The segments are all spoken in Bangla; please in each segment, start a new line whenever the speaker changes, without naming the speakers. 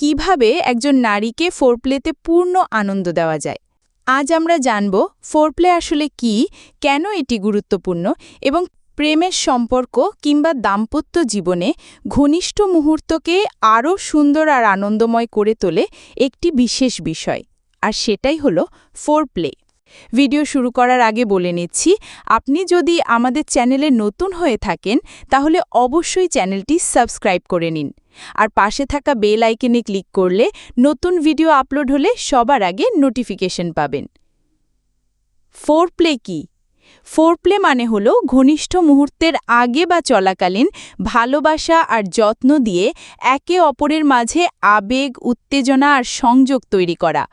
কিভাবে একজন নারীকে ফোরপ্লেতে পূর্ণ আনন্দ দেওয়া যায়। আজ আমরা জানব ফোরপ্লে আসলে কি, কেন এটি গুরুত্বপূর্ণ এবং প্রেমের সম্পর্ক কিংবা দাম্পত্য জীবনে ঘনিষ্ঠ মুহূর্তকে আরও সুন্দর আর আনন্দময় করে তোলে একটি বিশেষ বিষয়, আর সেটাই হলো ফোরপ্লে। ভিডিও শুরু করার আগে বলে নিচ্ছি, আপনি যদি আমাদের চ্যানেলে নতুন হয়ে থাকেন তাহলে অবশ্যই চ্যানেলটি সাবস্ক্রাইব করে নিন, আর পাশে থাকা বেল আইকনে ক্লিক করলে নতুন ভিডিও আপলোড হলে সবার আগে নোটিফিকেশন পাবেন। ফোরপ্লে কি? ফোরপ্লে মানে হলো ঘনিষ্ঠ মুহূর্তের আগে বা চলাকালীন ভালোবাসা আর যত্ন দিয়ে একে অপরের মাঝে আবেগ, উত্তেজনা আর সংযোগ তৈরি করা।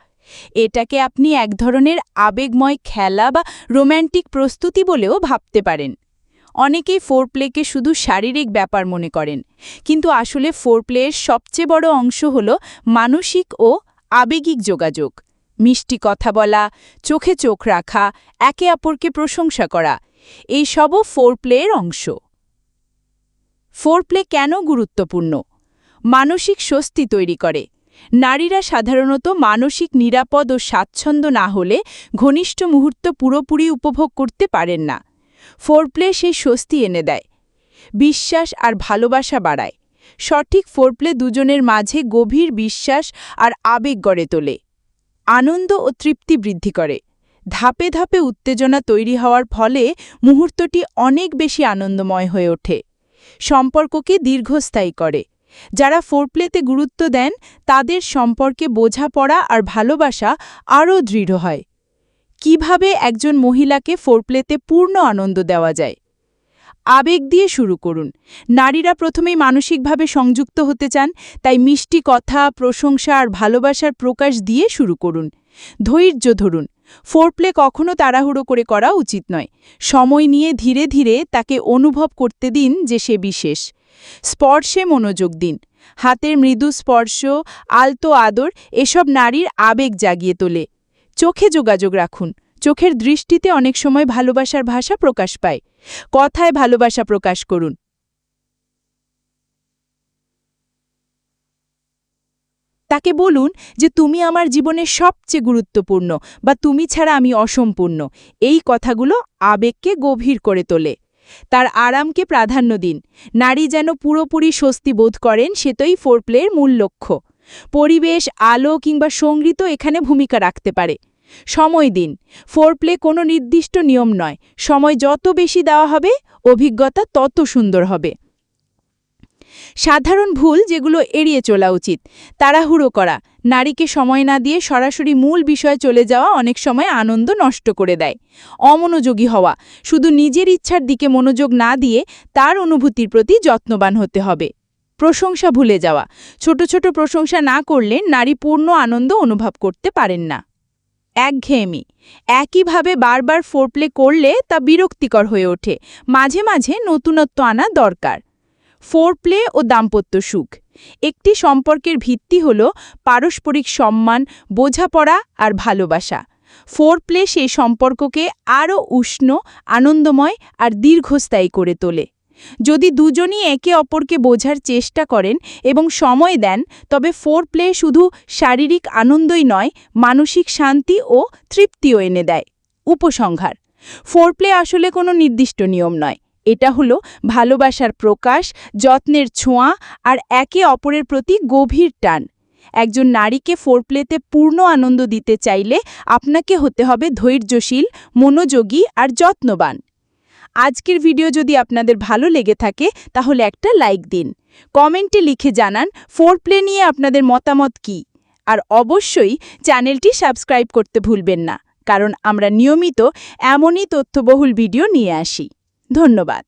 এটাকে আপনি এক ধরনের আবেগময় খেলা বা রোম্যান্টিক প্রস্তুতি বলেও ভাবতে পারেন। অনেকেই ফোরপ্লেকে শুধু শারীরিক ব্যাপার মনে করেন, কিন্তু আসলে ফোরপ্লের সবচেয়ে বড় অংশ হল মানসিক ও আবেগিক যোগাযোগ। মিষ্টি কথা বলা, চোখে চোখ রাখা, একে অপরকে প্রশংসা করা, এই সবও ফোরপ্লের অংশ। ফোরপ্লে কেন গুরুত্বপূর্ণ? মানসিক স্বস্তি তৈরি করে। নারীরা সাধারণত মানসিক নিরাপদ ও স্বাচ্ছন্দ্য না হলে ঘনিষ্ঠ মুহূর্ত পুরোপুরি উপভোগ করতে পারেন না। ফোরপ্লে সেই স্বস্তি এনে দেয়, বিশ্বাস আর ভালোবাসা বাড়ায়। সঠিক ফোরপ্লে দুজনের মাঝে গভীর বিশ্বাস আর আবেগ গড়ে তোলে। আনন্দ ও তৃপ্তি বৃদ্ধি করে। ধাপে ধাপে উত্তেজনা তৈরি হওয়ার ফলে মুহূর্তটি অনেক বেশি আনন্দময় হয়ে ওঠে। সম্পর্ককে দীর্ঘস্থায়ী করে। যারা ফোরপ্লেতে গুরুত্ব দেন তাদের সম্পর্কে বোঝাপড়া আর ভালোবাসা আরও দৃঢ় হয়। কিভাবে একজন মহিলাকে ফোরপ্লেতে পূর্ণ আনন্দ দেওয়া যায়? আবেগ দিয়ে শুরু করুন। নারীরা প্রথমেই মানসিকভাবে সংযুক্ত হতে চান, তাই মিষ্টি কথা, প্রশংসা আর ভালোবাসার প্রকাশ দিয়ে শুরু করুন। ধৈর্য ধরুন। ফোরপ্লে কখনো তাড়াহুড়ো করে করা উচিত নয়। সময় নিয়ে ধীরে ধীরে তাকে অনুভব করতে দিন যে সে বিশেষ। স্পর্শে মনোযোগ দিন। হাতের মৃদু স্পর্শ, আলতো আদর এসব নারীর আবেগ জাগিয়ে তোলে। চোখে যোগাযোগ রাখুন। চোখের দৃষ্টিতে অনেক সময় ভালোবাসার ভাষা প্রকাশ পায়। কথায় ভালোবাসা প্রকাশ করুন। তাকে বলুন যে তুমি আমার জীবনের সবচেয়ে গুরুত্বপূর্ণ, বা তুমি ছাড়া আমি অসম্পূর্ণ। এই কথাগুলো আবেগকে গভীর করে তোলে। তার আরামকে প্রাধান্য দিন। নারী যেন পুরোপুরি স্বস্তি বোধ করেন, সেটাই ফোরপ্লের মূল লক্ষ্য। পরিবেশ, আলো কিংবা সঙ্গীত এখানে ভূমিকা রাখতে পারে। সময় দিন। ফোরপ্লে কোনো নির্দিষ্ট নিয়ম নয়। সময় যত বেশি দেওয়া হবে, অভিজ্ঞতা তত সুন্দর হবে। সাধারণ ভুল যেগুলো এড়িয়ে চলা উচিত: তাড়াহুড়ো করা, নারীকে সময় না দিয়ে সরাসরি মূল বিষয়ে চলে যাওয়া অনেক সময় আনন্দ নষ্ট করে দেয়। অমনোযোগী হওয়া, শুধু নিজের ইচ্ছার দিকে মনোযোগ না দিয়ে তার অনুভূতির প্রতি যত্নবান হতে হবে। প্রশংসা ভুলে যাওয়া, ছোট ছোট প্রশংসা না করলে নারী পূর্ণ আনন্দ অনুভব করতে পারেন না। একঘেয়েমি, একইভাবে বারবার ফোরপ্লে করলে তা বিরক্তিকর হয়ে ওঠে। মাঝে মাঝে নতুনত্ব আনা দরকার। ফোরপ্লে ও দাম্পত্য সুখ। একটি সম্পর্কের ভিত্তি হল পারস্পরিক সম্মান, বোঝাপড়া আর ভালোবাসা। ফোরপ্লে সেই সম্পর্ককে আরও উষ্ণ, আনন্দময় আর দীর্ঘস্থায়ী করে তোলে। যদি দুজনই একে অপরকে বোঝার চেষ্টা করেন এবং সময় দেন, তবে ফোরপ্লে শুধু শারীরিক আনন্দই নয়, মানসিক শান্তি ও তৃপ্তিও এনে দেয়। উপসংহার: ফোরপ্লে আসলে কোনো নির্দিষ্ট নিয়ম নয়। এটা হলো ভালোবাসার প্রকাশ, যত্নের ছোঁয়া আর একে অপরের প্রতি গভীর টান। একজন নারীকে ফোরপ্লেতে পূর্ণ আনন্দ দিতে চাইলে আপনাকে হতে হবে ধৈর্যশীল, মনোযোগী আর যত্নবান। আজকের ভিডিও যদি আপনাদের ভালো লেগে থাকে তাহলে একটা লাইক দিন। কমেন্টে লিখে জানান ফোরপ্লে নিয়ে আপনাদের মতামত কী। আর অবশ্যই চ্যানেলটি সাবস্ক্রাইব করতে ভুলবেন না, কারণ আমরা নিয়মিত এমনই তথ্যবহুল ভিডিও নিয়ে আসি। ধন্যবাদ।